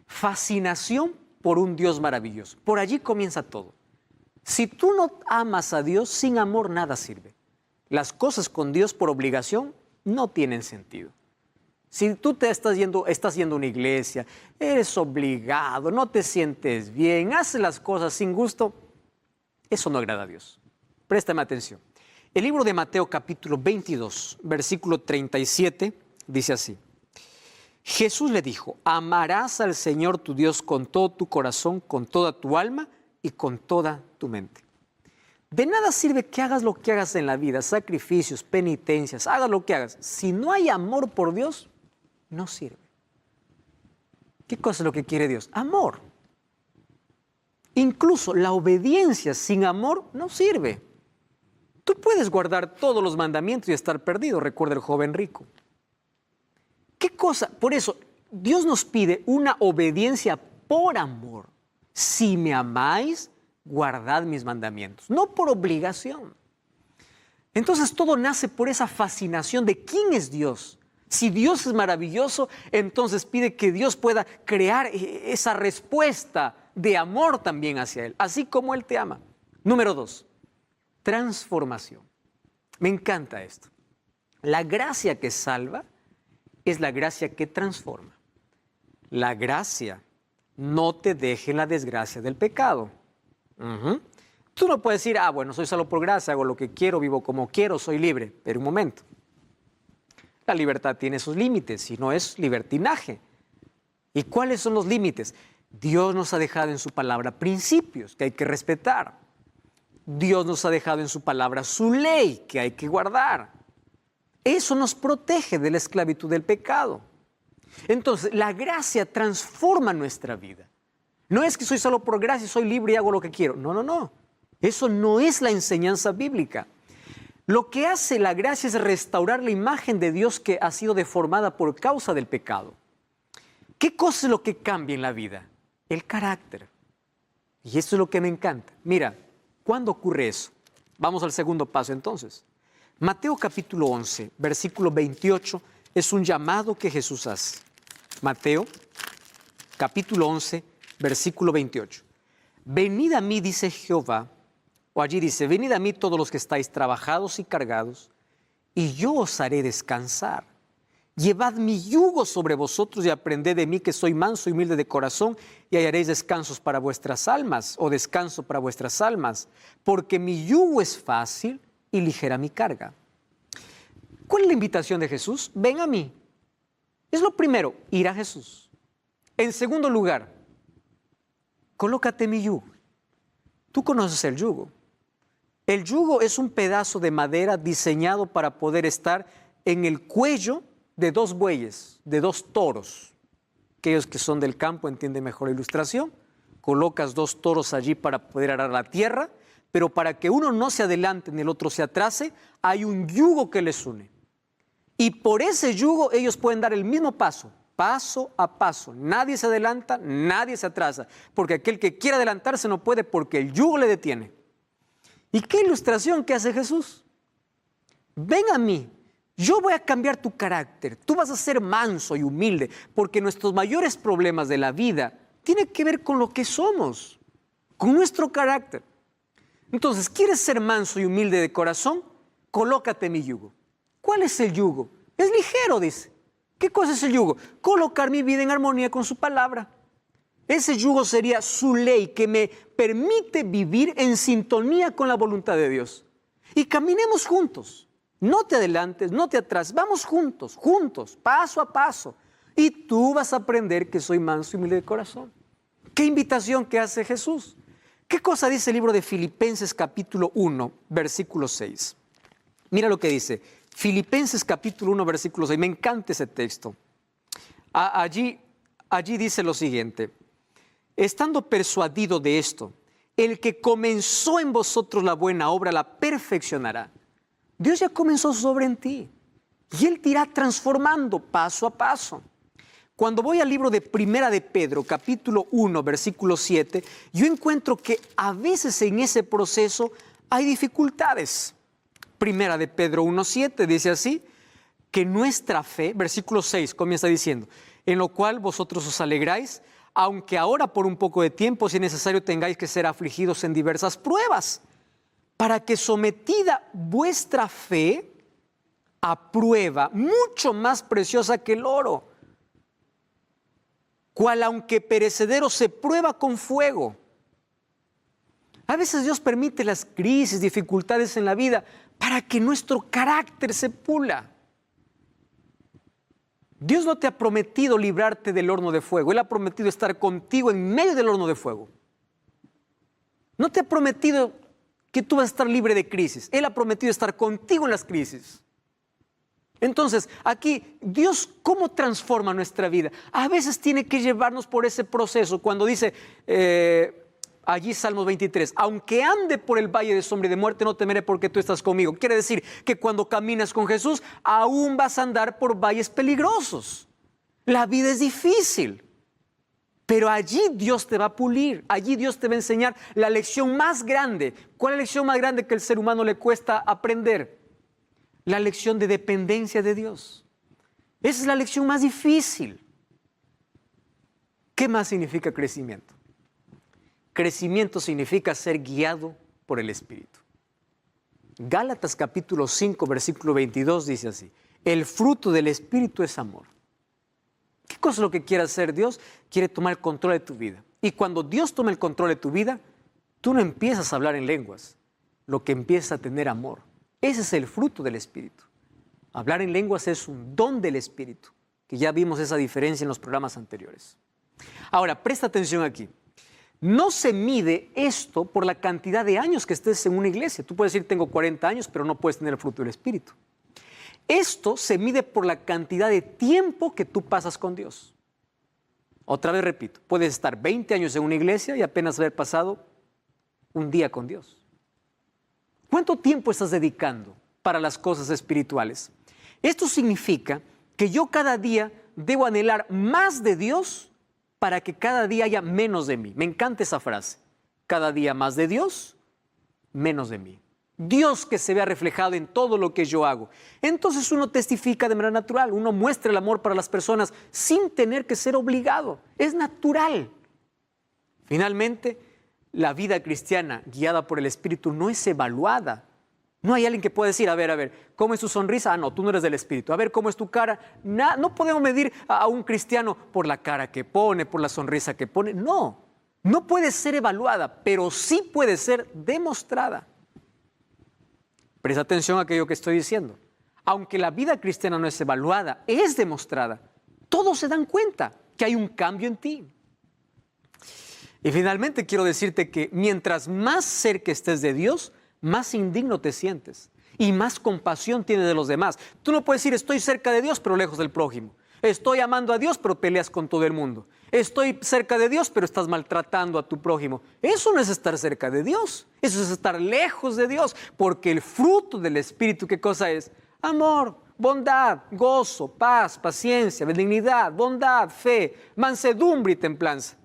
fascinación por un Dios maravilloso. Por allí comienza todo. Si tú no amas a Dios, sin amor nada sirve. Las cosas con Dios por obligación no tienen sentido. Si tú estás yendo a una iglesia, eres obligado, no te sientes bien, haces las cosas sin gusto, eso no agrada a Dios. Préstame atención. El libro de Mateo capítulo 22, versículo 37, dice así. Jesús le dijo, amarás al Señor tu Dios con todo tu corazón, con toda tu alma y con toda tu mente. De nada sirve que hagas lo que hagas en la vida, sacrificios, penitencias, hagas lo que hagas. Si no hay amor por Dios, no sirve. ¿Qué cosa es lo que quiere Dios? Amor. Incluso la obediencia sin amor no sirve. Tú puedes guardar todos los mandamientos y estar perdido, recuerda el joven rico. ¿Qué cosa? Por eso, Dios nos pide una obediencia por amor. Si me amáis, guardad mis mandamientos, no por obligación. Entonces todo nace por esa fascinación de quién es Dios. Si Dios es maravilloso, entonces pide que Dios pueda crear esa respuesta de amor también hacia Él, así como Él te ama. Número 2, transformación. Me encanta esto. La gracia que salva es la gracia que transforma. La gracia no te deje en la desgracia del pecado. Tú no puedes decir, bueno, soy salvo por gracia, hago lo que quiero, vivo como quiero, soy libre. Pero un momento. La libertad tiene sus límites, si no es libertinaje. ¿Y cuáles son los límites? Dios nos ha dejado en su palabra principios que hay que respetar. Dios nos ha dejado en su palabra su ley que hay que guardar. Eso nos protege de la esclavitud del pecado. Entonces, la gracia transforma nuestra vida. No es que soy solo por gracia, soy libre y hago lo que quiero. No, no, no. Eso no es la enseñanza bíblica. Lo que hace la gracia es restaurar la imagen de Dios que ha sido deformada por causa del pecado. ¿Qué cosa es lo que cambia en la vida? El carácter. Y esto es lo que me encanta. Mira, ¿cuándo ocurre eso? Vamos al segundo paso entonces. Mateo capítulo 11, versículo 28, es un llamado que Jesús hace. Mateo capítulo 11, versículo 28. Venid a mí, dice Jehová, o allí dice, venid a mí todos los que estáis trabajados y cargados, y yo os haré descansar. Llevad mi yugo sobre vosotros y aprended de mí, que soy manso y humilde de corazón, y hallaréis descansos para vuestras almas, o descanso para vuestras almas, porque mi yugo es fácil y ligera mi carga. ¿Cuál es la invitación de Jesús? Ven a mí. Es lo primero, ir a Jesús. En segundo lugar, colócate mi yugo. Tú conoces el yugo. El yugo es un pedazo de madera diseñado para poder estar en el cuello de dos bueyes, de dos toros. Aquellos que son del campo entienden mejor la ilustración. Colocas dos toros allí para poder arar la tierra, pero para que uno no se adelante ni el otro se atrase, hay un yugo que les une. Y por ese yugo ellos pueden dar el mismo paso, paso a paso. Nadie se adelanta, nadie se atrasa, porque aquel que quiere adelantarse no puede porque el yugo le detiene. ¿Y qué ilustración que hace Jesús? Ven a mí, yo voy a cambiar tu carácter, tú vas a ser manso y humilde, porque nuestros mayores problemas de la vida tienen que ver con lo que somos, con nuestro carácter. Entonces, ¿quieres ser manso y humilde de corazón? Colócate mi yugo. ¿Cuál es el yugo? Es ligero, dice. ¿Qué cosa es el yugo? Colocar mi vida en armonía con su palabra. Ese yugo sería su ley que me permite vivir en sintonía con la voluntad de Dios. Y caminemos juntos. No te adelantes, no te atrases. Vamos juntos, paso a paso. Y tú vas a aprender que soy manso y humilde de corazón. ¿Qué invitación que hace Jesús? ¿Qué cosa dice el libro de Filipenses capítulo 1, versículo 6? Mira lo que dice. Filipenses capítulo 1, versículo 6. Me encanta ese texto. Allí dice lo siguiente. Estando persuadido de esto, el que comenzó en vosotros la buena obra la perfeccionará. Dios ya comenzó su obra en ti. Y Él te irá transformando paso a paso. Cuando voy al libro de Primera de Pedro, capítulo 1, versículo 7, yo encuentro que a veces en ese proceso hay dificultades. Primera de Pedro 1:7 dice así, que nuestra fe, versículo 6 comienza diciendo, en lo cual vosotros os alegráis, aunque ahora por un poco de tiempo, si es necesario, tengáis que ser afligidos en diversas pruebas, para que sometida vuestra fe a prueba, mucho más preciosa que el oro, cual aunque perecedero se prueba con fuego. A veces Dios permite las crisis, dificultades en la vida para que nuestro carácter se pula. Dios no te ha prometido librarte del horno de fuego. Él ha prometido estar contigo en medio del horno de fuego. No te ha prometido que tú vas a estar libre de crisis. Él ha prometido estar contigo en las crisis. Entonces, aquí, Dios, ¿cómo transforma nuestra vida? A veces tiene que llevarnos por ese proceso. Cuando dice, allí Salmos 23, aunque ande por el valle de sombra y de muerte, no temeré porque tú estás conmigo. Quiere decir que cuando caminas con Jesús, aún vas a andar por valles peligrosos. La vida es difícil. Pero allí Dios te va a pulir, allí Dios te va a enseñar la lección más grande. ¿Cuál es la lección más grande que al ser humano le cuesta aprender? La lección de dependencia de Dios. Esa es la lección más difícil. ¿Qué más significa crecimiento? Crecimiento significa ser guiado por el Espíritu. Gálatas capítulo 5, versículo 22 dice así: el fruto del Espíritu es amor. ¿Qué cosa es lo que quiere hacer Dios? Quiere tomar el control de tu vida. Y cuando Dios toma el control de tu vida, tú no empiezas a hablar en lenguas, lo que empieza a tener amor. Ese es el fruto del Espíritu. Hablar en lenguas es un don del Espíritu, que ya vimos esa diferencia en los programas anteriores. Ahora, presta atención aquí. No se mide esto por la cantidad de años que estés en una iglesia. Tú puedes decir, tengo 40 años, pero no puedes tener el fruto del Espíritu. Esto se mide por la cantidad de tiempo que tú pasas con Dios. Otra vez repito, puedes estar 20 años en una iglesia y apenas haber pasado un día con Dios. ¿Cuánto tiempo estás dedicando para las cosas espirituales? Esto significa que yo cada día debo anhelar más de Dios para que cada día haya menos de mí. Me encanta esa frase. Cada día más de Dios, menos de mí. Dios que se vea reflejado en todo lo que yo hago. Entonces uno testifica de manera natural, uno muestra el amor para las personas sin tener que ser obligado. Es natural. Finalmente, la vida cristiana guiada por el Espíritu no es evaluada. No hay alguien que pueda decir, a ver, ¿cómo es tu sonrisa? Ah, no, tú no eres del Espíritu. A ver, ¿cómo es tu cara? No podemos medir a un cristiano por la cara que pone, por la sonrisa que pone. No puede ser evaluada, pero sí puede ser demostrada. Presta atención a aquello que estoy diciendo. Aunque la vida cristiana no es evaluada, es demostrada. Todos se dan cuenta que hay un cambio en ti. Y finalmente quiero decirte que mientras más cerca estés de Dios, más indigno te sientes y más compasión tienes de los demás. Tú no puedes decir, estoy cerca de Dios, pero lejos del prójimo. Estoy amando a Dios, pero peleas con todo el mundo. Estoy cerca de Dios, pero estás maltratando a tu prójimo. Eso no es estar cerca de Dios. Eso es estar lejos de Dios. Porque el fruto del Espíritu, ¿qué cosa es? Amor, bondad, gozo, paz, paciencia, benignidad, bondad, fe, mansedumbre y templanza.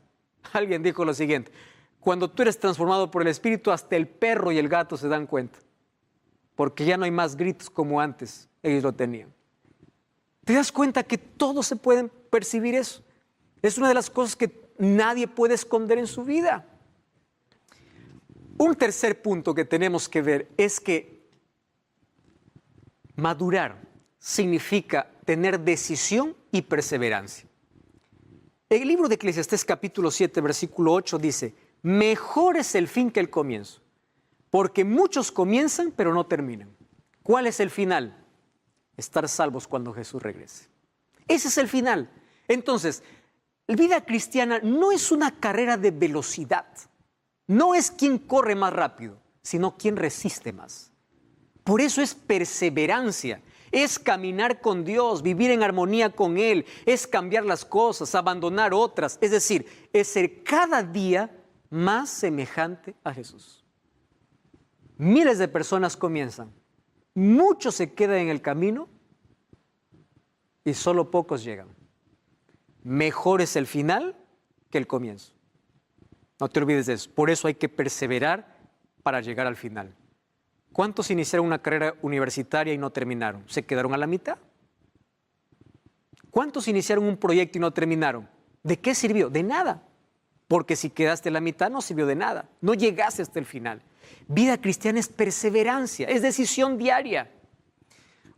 Alguien dijo lo siguiente: cuando tú eres transformado por el Espíritu, hasta el perro y el gato se dan cuenta. Porque ya no hay más gritos como antes ellos lo tenían. ¿Te das cuenta que todos se pueden percibir eso? Es una de las cosas que nadie puede esconder en su vida. Un tercer punto que tenemos que ver es que madurar significa tener decisión y perseverancia. El libro de Eclesiastés capítulo 7, versículo 8 dice: mejor es el fin que el comienzo, porque muchos comienzan pero no terminan. ¿Cuál es el final? Estar salvos cuando Jesús regrese. Ese es el final. Entonces, la vida cristiana no es una carrera de velocidad. No es quien corre más rápido, sino quien resiste más. Por eso es perseverancia. Es caminar con Dios, vivir en armonía con Él. Es cambiar las cosas, abandonar otras. Es decir, es ser cada día más semejante a Jesús. Miles de personas comienzan. Muchos se quedan en el camino y solo pocos llegan. Mejor es el final que el comienzo. No te olvides de eso. Por eso hay que perseverar para llegar al final. ¿Cuántos iniciaron una carrera universitaria y no terminaron? ¿Se quedaron a la mitad? ¿Cuántos iniciaron un proyecto y no terminaron? ¿De qué sirvió? De nada. Porque si quedaste a la mitad no sirvió de nada. No llegaste hasta el final. Vida cristiana es perseverancia, es decisión diaria.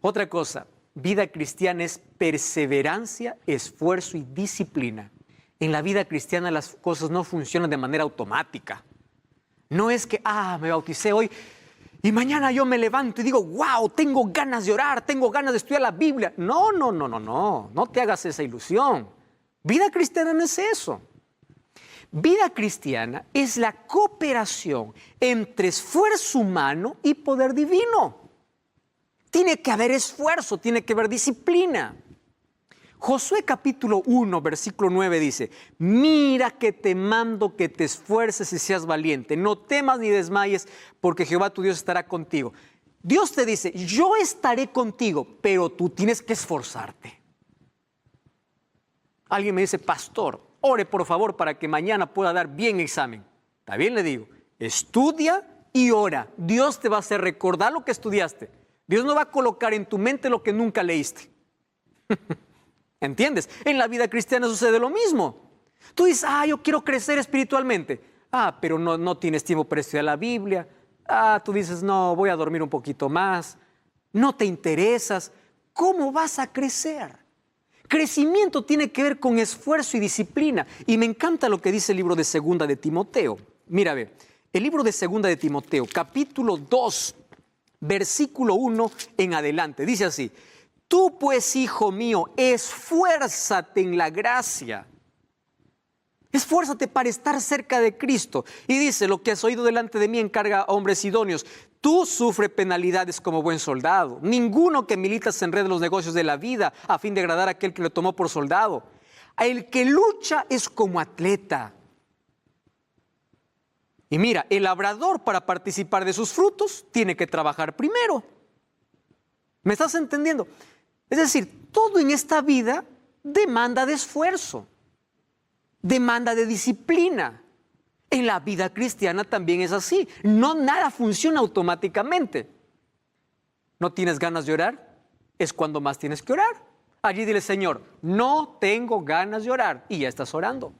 Otra cosa, vida cristiana es perseverancia, esfuerzo y disciplina. En la vida cristiana las cosas no funcionan de manera automática. No es que, me bauticé hoy Y mañana yo me levanto y digo, wow, tengo ganas de orar, tengo ganas de estudiar la Biblia. No, no te hagas esa ilusión. Vida cristiana no es eso. Vida cristiana es la cooperación entre esfuerzo humano y poder divino. Tiene que haber esfuerzo, tiene que haber disciplina. Josué capítulo 1, versículo 9 dice, mira que te mando que te esfuerces y seas valiente, no temas ni desmayes, porque Jehová tu Dios estará contigo. Dios te dice, yo estaré contigo, pero tú tienes que esforzarte. Alguien me dice, pastor, ore por favor para que mañana pueda dar bien examen. Está bien, le digo, estudia y ora. Dios te va a hacer recordar lo que estudiaste. Dios no va a colocar en tu mente lo que nunca leíste. ¿Entiendes? En la vida cristiana sucede lo mismo. Tú dices, yo quiero crecer espiritualmente. Pero no tienes tiempo para estudiar la Biblia. Tú dices, no, voy a dormir un poquito más. No te interesas. ¿Cómo vas a crecer? Crecimiento tiene que ver con esfuerzo y disciplina. Y me encanta lo que dice el libro de Segunda de Timoteo. Mira, ve, el libro de Segunda de Timoteo, capítulo 2, versículo 1 en adelante. Dice así, tú pues, hijo mío, esfuérzate en la gracia. Esfuérzate para estar cerca de Cristo. Y dice, lo que has oído delante de mí encarga a hombres idóneos. Tú sufre penalidades como buen soldado. Ninguno que milita se enrede en los negocios de la vida a fin de agradar a aquel que lo tomó por soldado. El que lucha es como atleta. Y mira, el labrador para participar de sus frutos tiene que trabajar primero. ¿Me estás entendiendo? Es decir, todo en esta vida demanda de esfuerzo, demanda de disciplina. En la vida cristiana también es así. No nada funciona automáticamente. ¿No tienes ganas de orar? Es cuando más tienes que orar. Allí dile, Señor, no tengo ganas de orar. Y ya estás orando.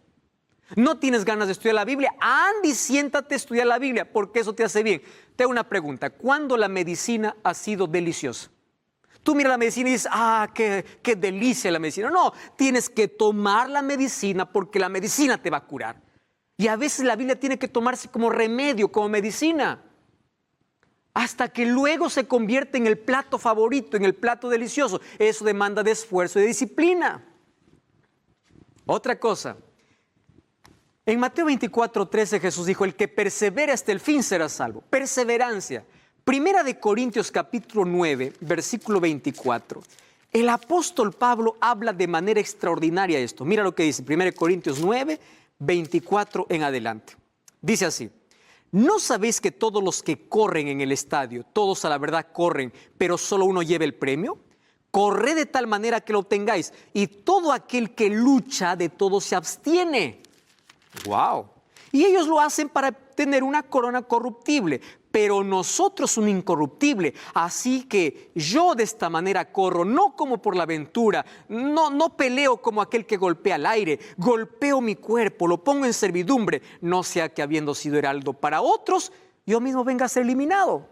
¿No tienes ganas de estudiar la Biblia? Anda y siéntate a estudiar la Biblia, porque eso te hace bien. Te hago una pregunta. ¿Cuándo la medicina ha sido deliciosa? Tú miras la medicina y dices, qué delicia la medicina. No, tienes que tomar la medicina porque la medicina te va a curar. Y a veces la Biblia tiene que tomarse como remedio, como medicina, hasta que luego se convierte en el plato favorito, en el plato delicioso. Eso demanda de esfuerzo y de disciplina. Otra cosa, en Mateo 24:13 Jesús dijo, el que persevera hasta el fin será salvo. Perseverancia. Primera de Corintios capítulo 9, versículo 24. El apóstol Pablo habla de manera extraordinaria esto. Mira lo que dice, 1 Corintios 9, 24 en adelante. Dice así, ¿no sabéis que todos los que corren en el estadio, todos a la verdad corren, pero solo uno lleva el premio? Corred de tal manera que lo obtengáis, y todo aquel que lucha de todo se abstiene. ¡Wow! Y ellos lo hacen para tener una corona corruptible, pero nosotros un incorruptible. Así que yo de esta manera corro, no como por la aventura, no peleo como aquel que golpea al aire, golpeo mi cuerpo, lo pongo en servidumbre, no sea que habiendo sido heraldo para otros, yo mismo venga a ser eliminado.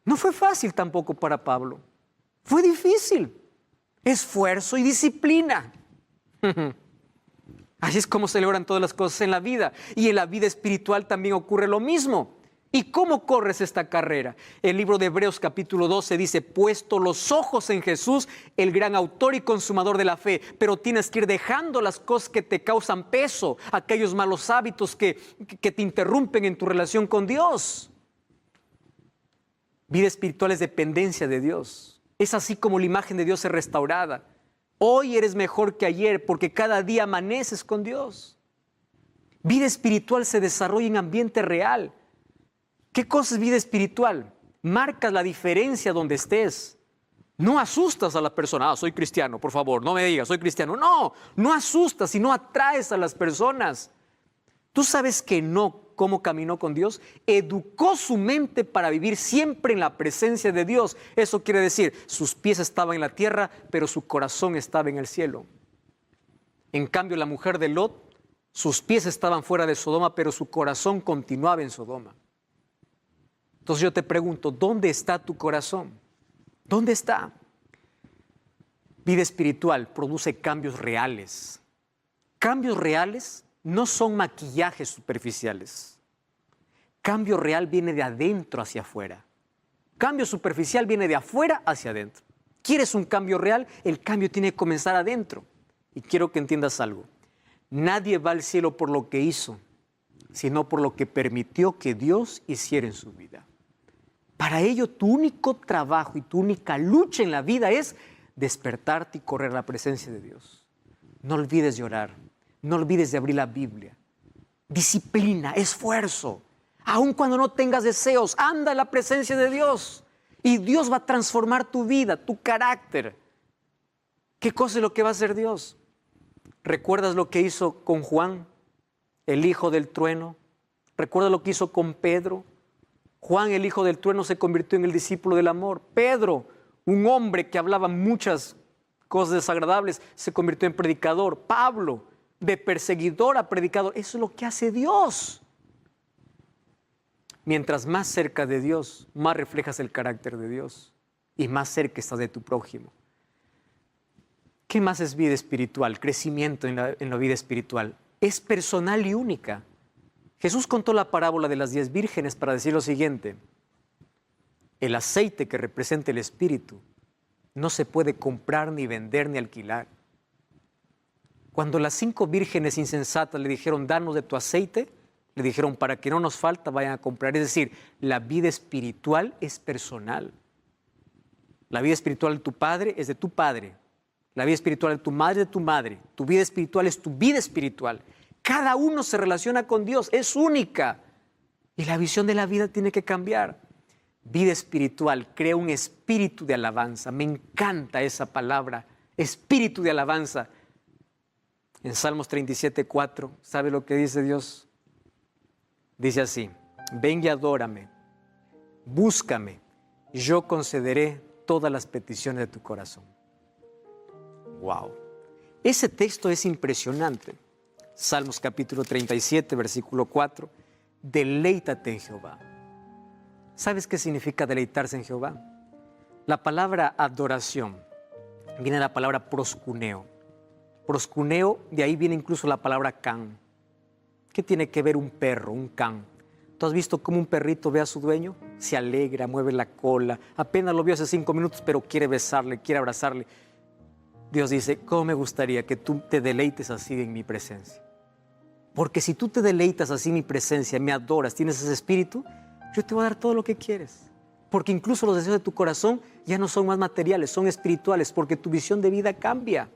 No fue fácil tampoco para Pablo, fue difícil, esfuerzo y disciplina. Así es como se logran todas las cosas en la vida. Y en la vida espiritual también ocurre lo mismo. ¿Y cómo corres esta carrera? El libro de Hebreos capítulo 12 dice, puesto los ojos en Jesús, el gran autor y consumador de la fe. Pero tienes que ir dejando las cosas que te causan peso, aquellos malos hábitos que te interrumpen en tu relación con Dios. Vida espiritual es dependencia de Dios. Es así como la imagen de Dios es restaurada. Hoy eres mejor que ayer porque cada día amaneces con Dios. Vida espiritual se desarrolla en ambiente real. ¿Qué cosa es vida espiritual? Marcas la diferencia donde estés. No asustas a la persona. Soy cristiano, por favor, no me digas, soy cristiano. No asustas, sino atraes a las personas. ¿Tú sabes que cómo caminó con Dios? Educó su mente para vivir siempre en la presencia de Dios. Eso quiere decir, sus pies estaban en la tierra, pero su corazón estaba en el cielo. En cambio, la mujer de Lot, sus pies estaban fuera de Sodoma, pero su corazón continuaba en Sodoma. Entonces yo te pregunto, ¿dónde está tu corazón? ¿Dónde está? Vida espiritual produce cambios reales. Cambios reales no son maquillajes superficiales. Cambio real viene de adentro hacia afuera. Cambio superficial viene de afuera hacia adentro. ¿Quieres un cambio real? El cambio tiene que comenzar adentro. Y quiero que entiendas algo. Nadie va al cielo por lo que hizo, sino por lo que permitió que Dios hiciera en su vida. Para ello, tu único trabajo y tu única lucha en la vida es despertarte y correr a la presencia de Dios. No olvides de orar, no olvides de abrir la Biblia. Disciplina, esfuerzo. Aun cuando no tengas deseos, anda en la presencia de Dios. Y Dios va a transformar tu vida, tu carácter. ¿Qué cosa es lo que va a hacer Dios? ¿Recuerdas lo que hizo con Juan, el hijo del trueno? ¿Recuerdas lo que hizo con Pedro? Juan, el hijo del trueno, se convirtió en el discípulo del amor. Pedro, un hombre que hablaba muchas cosas desagradables, se convirtió en predicador. Pablo, de perseguidor a predicador. Eso es lo que hace Dios. Mientras más cerca de Dios, más reflejas el carácter de Dios y más cerca estás de tu prójimo. ¿Qué más es vida espiritual? Crecimiento en la vida espiritual. Es personal y única. Jesús contó la parábola de las 10 vírgenes para decir lo siguiente. El aceite que representa el Espíritu no se puede comprar, ni vender, ni alquilar. Cuando las 5 vírgenes insensatas le dijeron, danos de tu aceite, le dijeron, para que no nos falta, vayan a comprar. Es decir, la vida espiritual es personal. La vida espiritual de tu padre es de tu padre. La vida espiritual de tu madre es de tu madre. Tu vida espiritual es tu vida espiritual. Cada uno se relaciona con Dios, es única. Y la visión de la vida tiene que cambiar. Vida espiritual crea un espíritu de alabanza. Me encanta esa palabra, espíritu de alabanza. En Salmos 37:4, ¿sabe lo que dice Dios? Dice así, ven y adórame, búscame, yo concederé todas las peticiones de tu corazón. Wow, ese texto es impresionante. Salmos capítulo 37, versículo 4, deleítate en Jehová. ¿Sabes qué significa deleitarse en Jehová? La palabra adoración viene de la palabra proscuneo. Proscuneo, de ahí viene incluso la palabra can. ¿Qué tiene que ver un perro, un can? ¿Tú has visto cómo un perrito ve a su dueño? Se alegra, mueve la cola, apenas lo vio hace 5 minutos, pero quiere besarle, quiere abrazarle. Dios dice, ¿cómo me gustaría que tú te deleites así en mi presencia? Porque si tú te deleitas así en mi presencia, me adoras, tienes ese espíritu, yo te voy a dar todo lo que quieres. Porque incluso los deseos de tu corazón ya no son más materiales, son espirituales, porque tu visión de vida cambia.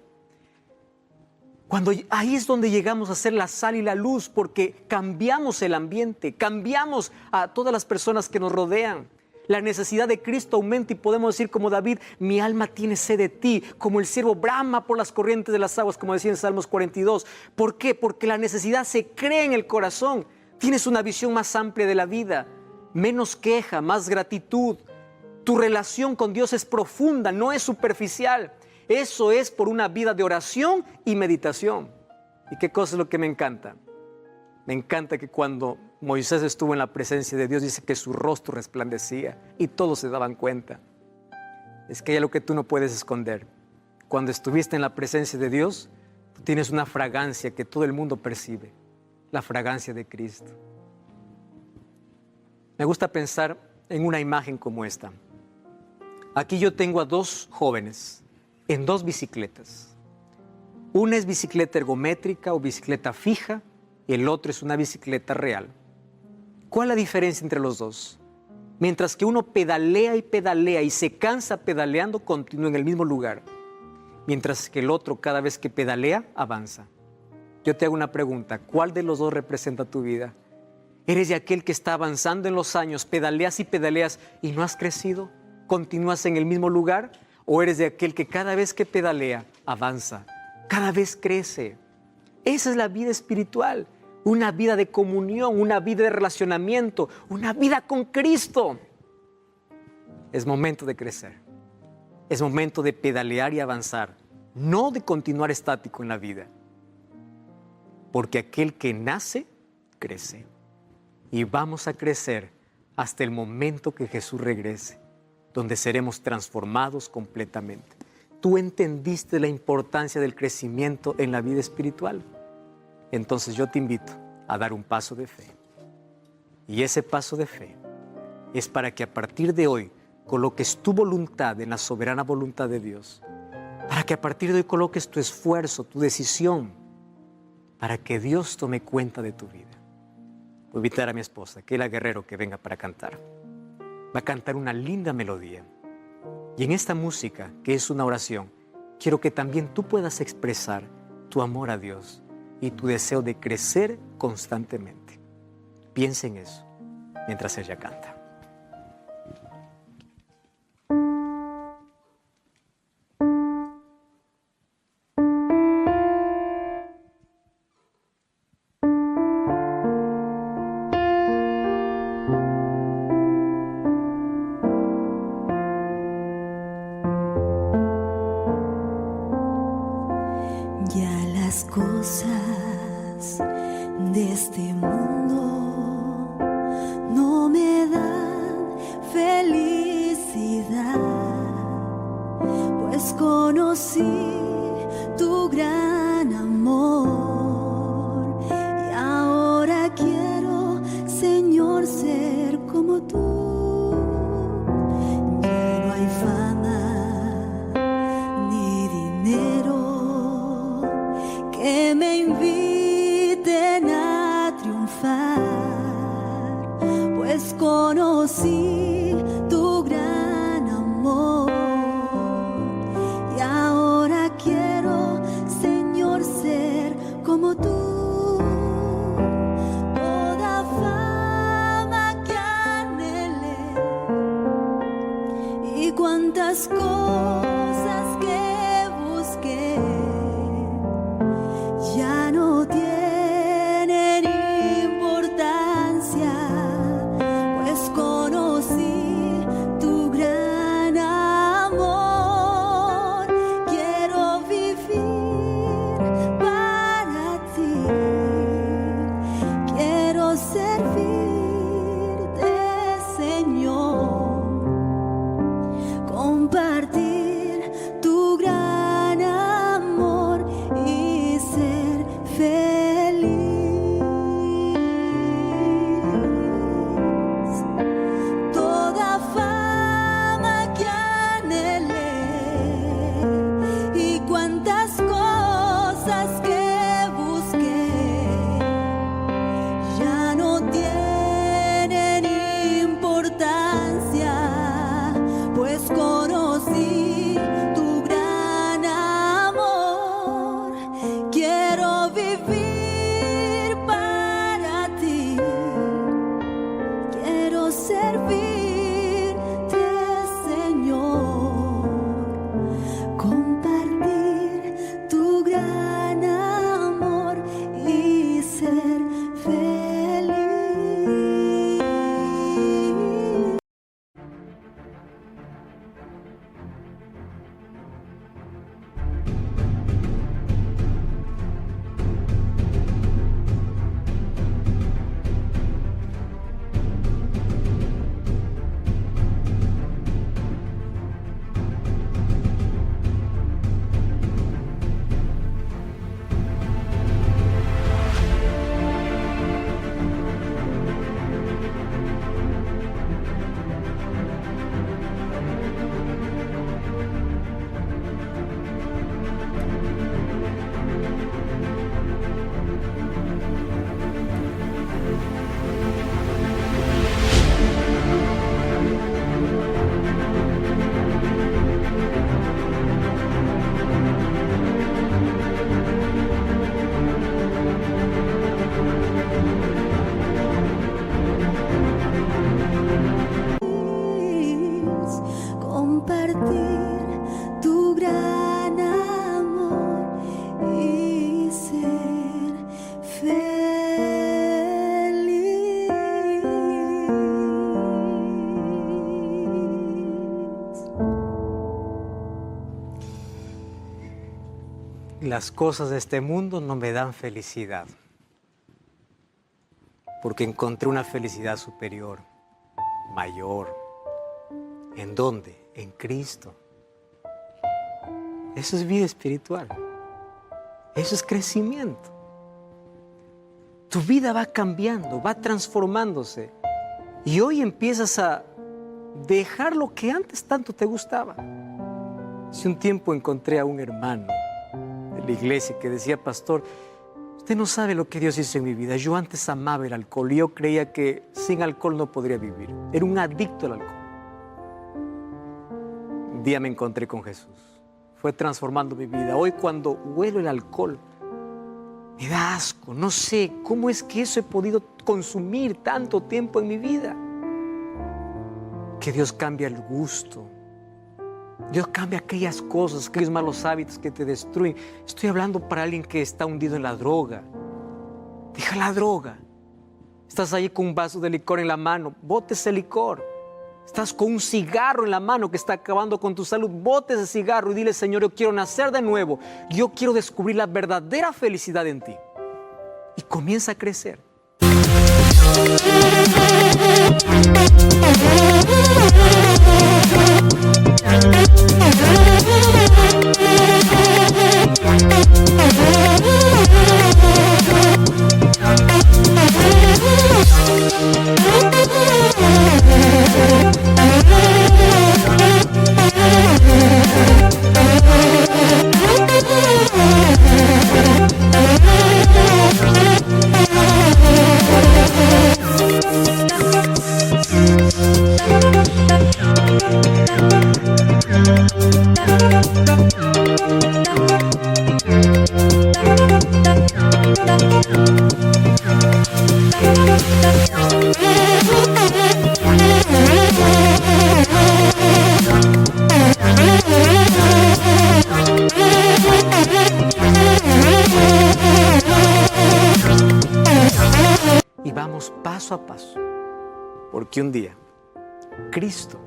Ahí es donde llegamos a ser la sal y la luz, porque cambiamos el ambiente, cambiamos a todas las personas que nos rodean. La necesidad de Cristo aumenta y podemos decir como David, mi alma tiene sed de ti, como el ciervo brama por las corrientes de las aguas, como decía en Salmos 42. ¿Por qué? Porque la necesidad se crea en el corazón. Tienes una visión más amplia de la vida, menos queja, más gratitud. Tu relación con Dios es profunda, no es superficial. Eso es por una vida de oración y meditación. ¿Y qué cosa es lo que me encanta? Me encanta que cuando Moisés estuvo en la presencia de Dios, dice que su rostro resplandecía y todos se daban cuenta. Es que hay algo que tú no puedes esconder. Cuando estuviste en la presencia de Dios, tú tienes una fragancia que todo el mundo percibe, la fragancia de Cristo. Me gusta pensar en una imagen como esta. Aquí yo tengo a 2 jóvenes en 2 bicicletas. Una es bicicleta ergométrica o bicicleta fija y el otro es una bicicleta real. ¿Cuál es la diferencia entre los dos? Mientras que uno pedalea y se cansa pedaleando, continúa en el mismo lugar. Mientras que el otro, cada vez que pedalea, avanza. Yo te hago una pregunta, ¿cuál de los dos representa tu vida? ¿Eres de aquel que está avanzando en los años, pedaleas y no has crecido? ¿Continúas en el mismo lugar? ¿O eres de aquel que cada vez que pedalea, avanza? Cada vez crece. Esa es la vida espiritual. Una vida de comunión, una vida de relacionamiento, una vida con Cristo. Es momento de crecer. Es momento de pedalear y avanzar, no de continuar estático en la vida. Porque aquel que nace, crece. Y vamos a crecer hasta el momento que Jesús regrese, donde seremos transformados completamente. ¿Tú entendiste la importancia del crecimiento en la vida espiritual? Entonces yo te invito a dar un paso de fe Y ese paso de fe es para que a partir de hoy coloques tu voluntad en la soberana voluntad de Dios. Para que a partir de hoy coloques tu esfuerzo, tu decisión, para que Dios tome cuenta de tu vida. Voy a invitar a mi esposa, Keila Guerrero, que venga para cantar. Va a cantar una linda melodía. Y en esta música, que es una oración, quiero que también tú puedas expresar tu amor a Dios y tu deseo de crecer constantemente. Piensa en eso mientras ella canta. Ya las cosas de este mundo no me dan felicidad, pues conocí tu gran amor y ahora quiero, Señor, ser como tú. Ya no hay fama ni dinero que me inviten a triunfar, pues conocí tu gran amor y ahora quiero, Señor, ser como tú. Toda fama que anhelé y cuantas cosas que busqué ya no tienen importancia, pues conocí tu gran amor. Quiero vivir para ti, quiero servirte, Señor, compartir tu gran amor y ser feliz. Toda fama que anhelé y cuantas cosas que busqué ya no tienen importancia, pues conocí tu gran amor. Quiero vivir para ti, quiero servirte, Señor, compartir tu gran amor y ser feliz. Compartir tu gran amor y ser feliz. Las cosas de este mundo no me dan felicidad, porque encontré una felicidad superior, mayor. ¿En dónde? En Cristo. Eso es vida espiritual. Eso es crecimiento. Tu vida va cambiando, va transformándose Y hoy empiezas a dejar lo que antes tanto te gustaba. Hace un tiempo encontré a un hermano de la iglesia que decía: pastor, usted no sabe lo que Dios hizo en mi vida. Yo antes amaba el alcohol y yo creía que sin alcohol no podría vivir. Era un adicto al alcohol. Un día me encontré con Jesús. Fue transformando mi vida. Hoy cuando huelo el alcohol, me da asco. No sé cómo es que eso he podido consumir tanto tiempo en mi vida. Que Dios cambia el gusto. Dios cambia aquellas cosas, aquellos malos hábitos que te destruyen. Estoy hablando para alguien que está hundido en la droga. Deja la droga. Estás ahí con un vaso de licor en la mano. Bote ese licor. Estás con un cigarro en la mano que está acabando con tu salud. Bote ese cigarro y dile: Señor, yo quiero nacer de nuevo. Yo quiero descubrir la verdadera felicidad en ti. Y comienza a crecer. Y vamos paso a paso, porque un día Cristo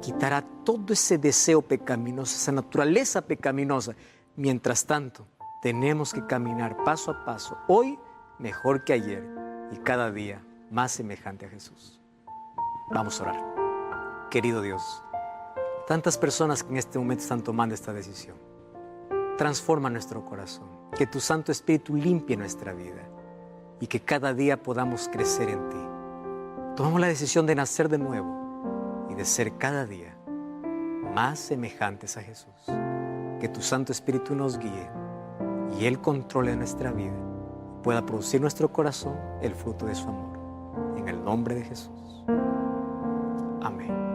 quitará todo ese deseo pecaminoso, esa naturaleza pecaminosa. Mientras tanto, tenemos que caminar paso a paso, hoy mejor que ayer y cada día más semejante a Jesús. Vamos a orar. Querido Dios, tantas personas que en este momento están tomando esta decisión. Transforma nuestro corazón, que tu Santo Espíritu limpie nuestra vida y que cada día podamos crecer en ti. Tomamos la decisión de nacer de nuevo y de ser cada día más semejantes a Jesús. Que tu Santo Espíritu nos guíe y Él controle nuestra vida, pueda producir en nuestro corazón el fruto de su amor. En el nombre de Jesús. Amén.